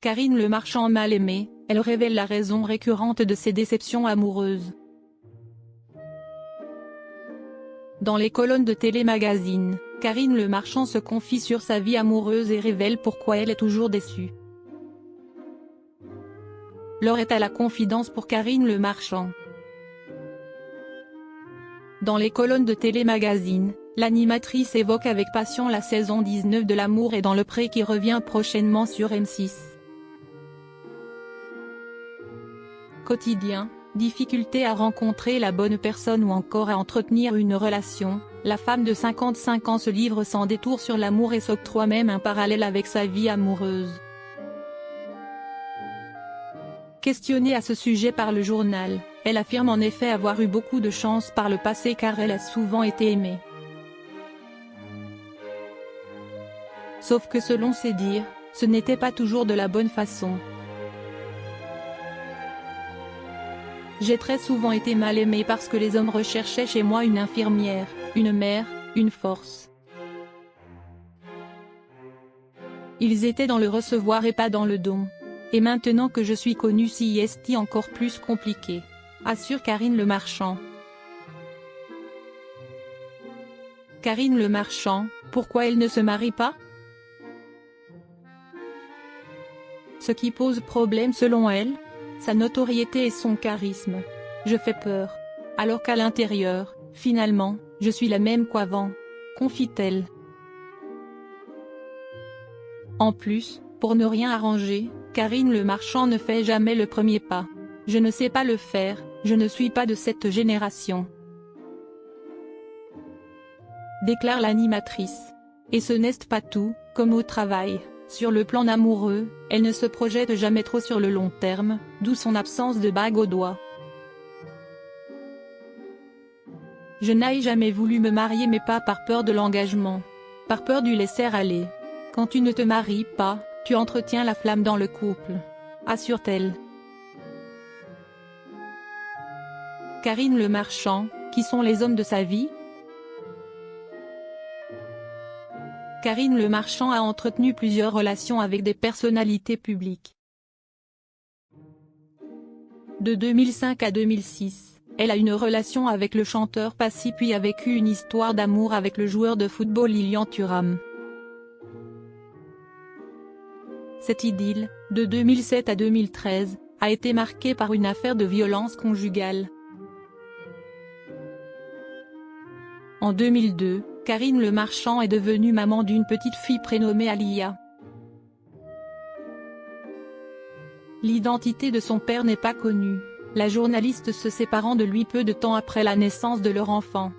Karine Le Marchand mal aimée, elle révèle la raison récurrente de ses déceptions amoureuses. Dans les colonnes de Télémagazine, Karine Le Marchand se confie sur sa vie amoureuse et révèle pourquoi elle est toujours déçue. L'heure est à la confidence pour Karine Le Marchand. Dans les colonnes de Télémagazine, l'animatrice évoque avec passion la saison 19 de L'amour est dans le pré qui revient prochainement sur M6. Quotidien, difficulté à rencontrer la bonne personne ou encore à entretenir une relation, la femme de 55 ans se livre sans détour sur l'amour et s'octroie même un parallèle avec sa vie amoureuse. Questionnée à ce sujet par le journal, elle affirme en effet avoir eu beaucoup de chance par le passé car elle a souvent été aimée. Sauf que selon ses dires, ce n'était pas toujours de la bonne façon. J'ai très souvent été mal aimée parce que les hommes recherchaient chez moi une infirmière, une mère, une force. Ils étaient dans le recevoir et pas dans le don. Et maintenant que je suis connue c'est encore plus compliqué, assure Karine Le Marchand. Karine Le Marchand, pourquoi elle ne se marie pas? Ce qui pose problème selon elle, sa notoriété et son charisme. Je fais peur. Alors qu'à l'intérieur, finalement, je suis la même qu'avant, confie-t-elle. En plus, pour ne rien arranger, Karine Le Marchand ne fait jamais le premier pas. Je ne sais pas le faire, je ne suis pas de cette génération, déclare l'animatrice. Et ce n'est pas tout, comme au travail, sur le plan amoureux, elle ne se projette jamais trop sur le long terme, d'où son absence de bague au doigt. Je n'ai jamais voulu me marier mais pas par peur de l'engagement. Par peur du laisser-aller. Quand tu ne te maries pas, tu entretiens la flamme dans le couple, assure-t-elle. Karine Le Marchand, qui sont les hommes de sa vie? Karine Le Marchand a entretenu plusieurs relations avec des personnalités publiques. De 2005 à 2006, elle a une relation avec le chanteur Passy puis a vécu une histoire d'amour avec le joueur de football Lilian Thuram. Cette idylle, de 2007 à 2013, a été marquée par une affaire de violence conjugale. En 2002, Karine Le Marchand est devenue maman d'une petite fille prénommée Alia. L'identité de son père n'est pas connue, la journaliste se séparant de lui peu de temps après la naissance de leur enfant.